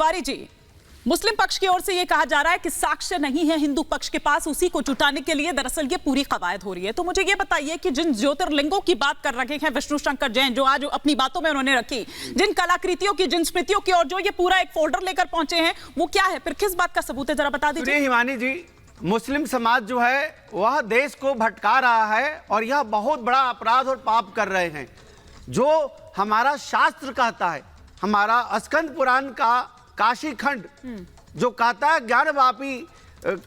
तिवारी जी, मुस्लिम पक्ष की ओर से यह कहा जा रहा है कि साक्ष्य नहीं है हिंदू पक्ष के पास, उसी को जुटाने के लिए दरअसल ये पूरी कवायद हो रही है। तो मुझे ये बताइए कि जिन ज्योतिर्लिंगों की बात कर रखे हैं विष्णु शंकर जैन, जो आज अपनी बातों में उन्होंने रखी, जिन कलाकृतियों की, जिन स्मृतियों की, और जो ये पूरा एक फोल्डर लेकर पहुंचे हैं, वो क्या है, फिर किस बात का सबूत है, जरा बता दीजिए। हिमानी जी, मुस्लिम समाज जो है वह देश को भटका रहा है और यह बहुत बड़ा अपराध और पाप कर रहे हैं। जो हमारा शास्त्र कहता है, हमारा स्कंद पुराण का काशी खंड जो कहता है, ज्ञानवापी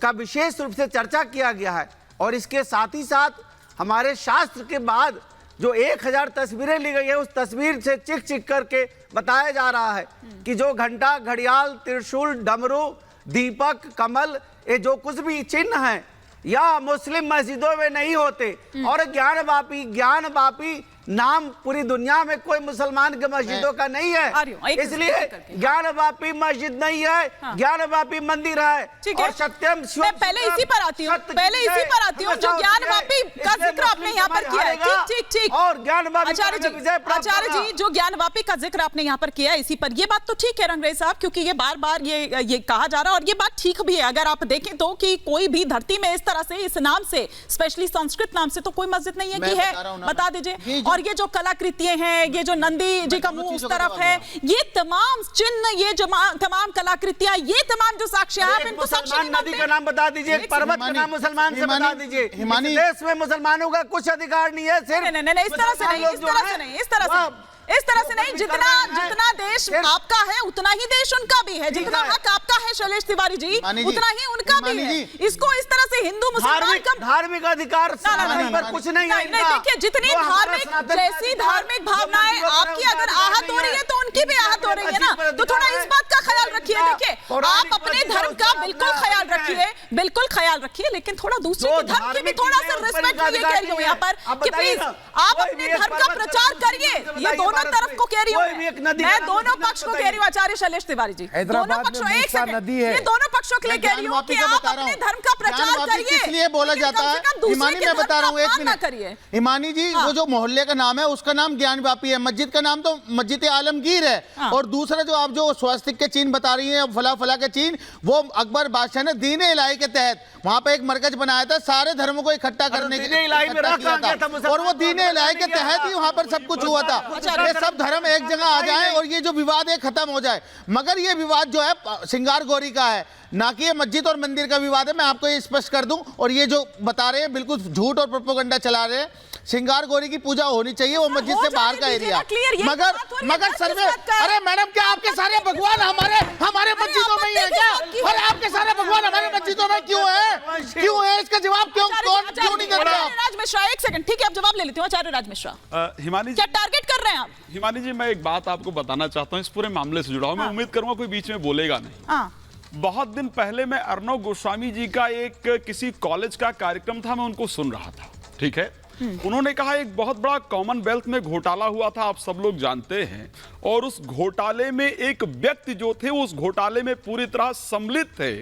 का विशेष रूप से चर्चा किया गया है। और इसके साथ ही साथ हमारे शास्त्र के बाद जो 1000 तस्वीरें ली गई है, उस तस्वीर से चिक चिक करके बताया जा रहा है कि जो घंटा, घड़ियाल, त्रिशूल, डमरू, दीपक, कमल, ये जो कुछ भी चिन्ह हैं, यह मुस्लिम मस्जिदों में नहीं होते। और ज्ञानवापी नाम पूरी दुनिया में कोई मुसलमान के मस्जिदों का नहीं है, इसलिए ज्ञानवापी मस्जिद नहीं है, ज्ञानवापी मंदिर है। और सत्यम मैं पहले इसी पर आती हूँ, जो ज्ञानवापी का जिक्र आपने यहाँ पर किया है। ठीक। और ज्ञानवापी आचार्य जी, जो ज्ञानवापी का जिक्र आपने यहाँ पर किया है, इसी पर, ये बात तो ठीक है रंगरेज साहब, क्योंकि ये बार बार ये कहा जा रहा है, और ये बात ठीक भी है। अगर आप देखें तो कि कोई भी धरती में इस तरह से, इस नाम से, स्पेशली संस्कृत नाम से तो कोई मस्जिद नहीं है कि है, बता दीजिए। और ये जो कलाकृतियां हैं, ये जो नंदी जी का मुंह उस तरफ है, ये तमाम चिन्ह, ये तमाम कलाकृतियां, ये तमाम जो साक्ष्य हैं, आप इनको साक्ष्य नहीं मानते? नदी का नाम बता दीजिए, पर्वत का नाम मुसलमान से बता दीजिए। देश में मुसलमानों का कुछ अधिकार नहीं है। सिर्फ नहीं, इस तरह से नहीं, जितना देश आपका है उतना ही देश उनका भी है, जितना हक आपका है शैलेश तिवारी जी, उतना ही उनका भी है। इसको इस तरह से हिंदू मुसलमान का धार्मिक अधिकार पर कुछ नहीं है। देखिए, जितनी जैसी धार्मिक भावनाएं आपकी अगर आहत हो रही है तो उनकी भी आहत हो रही है ना, तो थोड़ा इस बात का ख्याल रखिए। देखिए, आप अपने धर्म का बिल्कुल ख्याल रखिए, लेकिन थोड़ा दूसरे के धर्म की भी थोड़ा सा रिस्पेक्ट ये कह रही हूँ यहाँ पर कि प्लीज आप अपने धर्म का प्रचार करिए। ये दोनों तरफ को कह रही हूँ मैं, दोनों पक्ष को कह रही हूँ आचार्य शैलेश तिवारी जी, दोनों पक्षों, एक सेकंड, ये दोनों पक्षों के लिए कह रही हूँ कि आप अपने धर्म का प्रचार करिए। इसलिए बोला जाता है, हिमानी मैं बता रहा हूँ, एक मिनट हिमानी जी, वो जो मोहल्ले का नाम है उसका नाम ज्ञानवापी है, मस्जिद का नाम तो मस्जिद आलमगीर है। और दूसरा जो आप जो स्वास्तिक के चिन्ह बता रही हैं, फला के चिन्ह, वो अकबर बादशाह ने दीन इलाही के तहत वहां पे एक मरकज बनाया था, सारे धर्मों को इकट्ठा करने के लिए, और वो दीन इलाही के तहत ही वहां पर सब कुछ हुआ था। ये सब धर्म एक जगह आ जाए और ये जो विवाद है खत्म हो जाए। मगर ये विवाद जो है श्रृंगार गौरी का है, ना कि ये मस्जिद और मंदिर का विवाद है। मैं आपको ये स्पष्ट कर दूं, और ये जो बता रहे हैं बिल्कुल झूठ और प्रोपेगेंडा चला रहे हैं। श्रृंगार गौरी की पूजा होनी चाहिए, वो मस्जिद से बाहर का एरिया। मगर सर्वे, अरे मैडम, क्या आपके सारे भगवान हमारे मस्जिदों में ही है क्या? और आपके सारे भगवान हमारे मस्जिदों में क्यों है? इसका जवाब क्यों नहीं देता? राज मिश्रा, एक सेकंड, ठीक है, आप जवाब ले लेती हूँ। आचार्य राज मिश्रा, हिमानी क्या टारगेट कर रहे हैं आप? हिमानी जी, मैं एक बात आपको बताना चाहता हूँ, इस पूरे मामले से जुड़ा हूँ। मैं उम्मीद करूंगा कोई बीच में बोलेगा नहीं। बहुत दिन पहले मैं अर्णव गोस्वामी जी का एक किसी कॉलेज का कार्यक्रम था, मैं उनको सुन रहा था, ठीक है। उन्होंने कहा एक बहुत बड़ा कॉमनवेल्थ में घोटाला हुआ था, आप सब लोग जानते हैं, और उस घोटाले में एक व्यक्ति जो थे वो उस घोटाले में पूरी तरह सम्मिलित थे,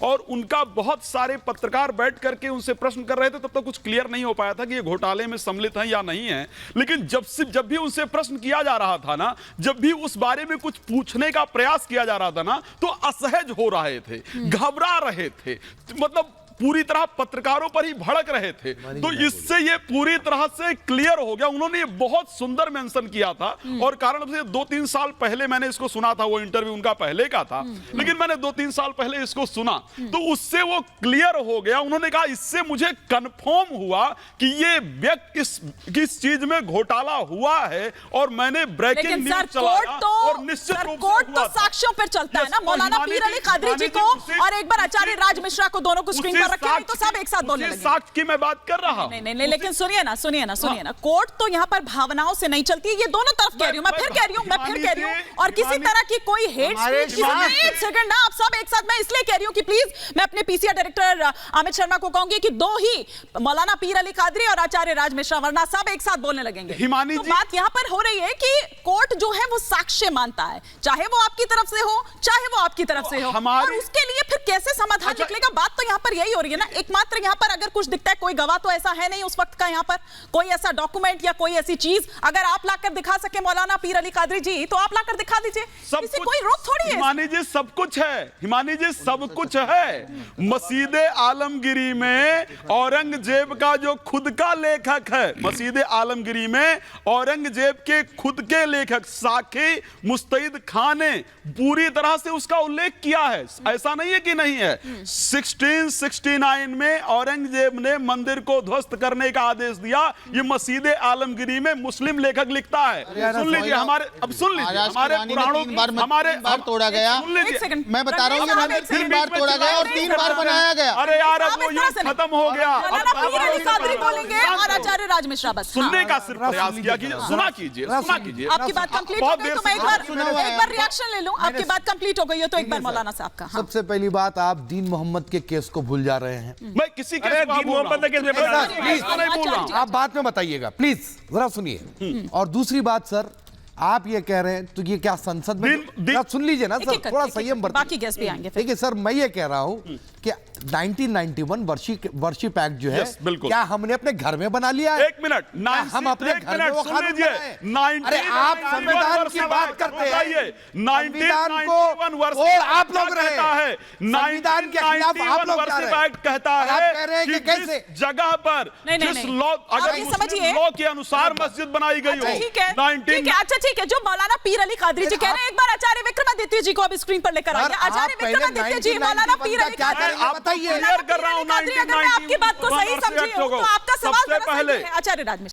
और उनका बहुत सारे पत्रकार बैठ करके उनसे प्रश्न कर रहे थे। तब तक कुछ क्लियर नहीं हो पाया था कि ये घोटाले में सम्मिलित हैं या नहीं है। लेकिन जब भी उनसे प्रश्न किया जा रहा था ना, जब भी उस बारे में कुछ पूछने का प्रयास किया जा रहा था ना, तो असहज हो रहे थे, घबरा रहे थे, मतलब पूरी तरह पत्रकारों पर ही भड़क रहे थे। तो इससे ये पूरी तरह से क्लियर हो गया। उन्होंने ये बहुत सुंदर मेंशन किया था, और कारण से 2-3 साल पहले मैंने इसको सुना था, वो इंटरव्यू उनका पहले का था, लेकिन मैंने 2-3 साल पहले इसको सुना तो उससे वो क्लियर हो गया। उन्होंने कहा इससे मुझे कंफर्म हुआ कि ये व्यक्ति किस चीज में घोटाला हुआ है, और मैंने ब्रेकिंग न्यूज चलाया, और निश्चित रूप से कोर्ट तो साक्ष्यों पर चलता है ना। मौलाना पीर अली कादरी जी को और एक बार आचार्य राज मिश्रा को, दोनों को स्क्रीन तो सब एक साथ बोलने लगे। साक्ष्य की मैं बात कर रहा हूं। नहीं, लेकिन सुनिए ना, कोर्ट तो यहाँ पर भावनाओं से नहीं चलती है, ये दोनों तरफ कह रही हूँ, मैं फिर कह रही हूँ, और किसी तरह की कोई हेट स्पीच, एक सेकंड ना, आप सब एक साथ, मैं इसलिए कह रही हूँ कि प्लीज, मैं अपने पीसीआर डायरेक्टर अमित शर्मा को कहूंगी कि दो ही, मौलाना पीर अली कादरी और आचार्य राज मिश्रा, वरना सब एक साथ बोलने लगेंगे। तो बात यहाँ पर हो रही है कि कोर्ट जो है वो साक्ष्य मानता है, चाहे वो आपकी तरफ से हो, चाहे वो आपकी तरफ से हो, और उसके लिए फिर कैसे समाधान निकलेगा? बात तो यहाँ पर यही हो रही है ना। एकमात्र यहाँ पर अगर कुछ दिखता है, कोई गवाह तो ऐसा है नहीं उस वक्त का, यहाँ पर कोई ऐसा डॉक्यूमेंट या कोई ऐसी चीज अगर आप लाकर दिखा सके मौलाना पीर अली कादरी जी, तो आप लाकर दिखा दीजिए, किसी कोई रोक थोड़ी है। हिमानी जी सब कुछ है, हिमानी जी सब कुछ है। मस्जिद आलमगिरी में औरंगजेब का जो खुद का लेखक है, मस्जिद आलमगिरी में औरंगजेब के खुद के लेखक साखी मुस्तैद खान ने पूरी तरह से उसका उल्लेख किया है, ऐसा नहीं है कि नहीं है। 1669 में औरंगजेब ने मंदिर को ध्वस्त करने का आदेश दिया, ये मस्जिद आलमगिरी में मुस्लिम लेखक लिखता है। सुन लीजिए हमारे, अब सुन लीजिए हमारे पुराणों, हमारे बार तोड़ा गया, मैं बता रहा हूँ कि 3 बार तोड़ा गया और 3 बार बनाया गया। अरे यार अब वो युग खत्म हो गया, बोलेंगे और आचार्य राज मिश्रा बस सुनने का सिर्फ प्रयास किया कि सुना कीजिए, सुना कीजिए। आपकी बात कंप्लीट हो गई तो मैं एक बार रिएक्शन ले लूं। आपकी बात कंप्लीट हो गई है तो एक बार मौलाना साहब का। सबसे पहली बात, आप दीन मोहम्मद के केस को भूल जा रहे हैं। मैं किसी के दीन मोहम्मद के केस में प्लीज नहीं बोल रहा हूं। आप बाद में बताइएगा, प्लीज जरा सुनिए। और दूसरी बात सर, आप ये कह रहे हैं तो ये क्या संसद में, सुन लीजिए ना सर, थोड़ा संयम बरतिए। बाकी गेस्ट भी आएंगे। देखिए सर, मैं ये कह रहा हूँ कि 1991 वर्षिप एक्ट जो है, क्या हमने अपने घर में बना लिया है? 1 मिनट, हम अपने घर में वो कानून बनाए? 1991 अरे आप संविधान की बात करते हैं, संविधान को और आप लोग रहे, संविधान के खिलाफ आप लोग जा रहे हैं। कहता है, आप कह रहे हैं कि कैसे जगह पर जिस लॉ, अगर मुस्लिम लॉ के अनुसार मस्जिद बनाई गई हो, ठीक है, अच्छा ठीक है, जो मौलाना पीर अली कादरी जी कह रहे हैं, एक बार आचार्य विक्रमादित्य जी को अब स्क्रीन पर लेकर आइए। आचार्य विक्रमादित्य जी, मौलाना पीर अली कादरी, बताइए। अगर मैं आपकी बात को सही समझी हूं तो आपका सवाल सबसे पहले आचार्य राज मिश्रा।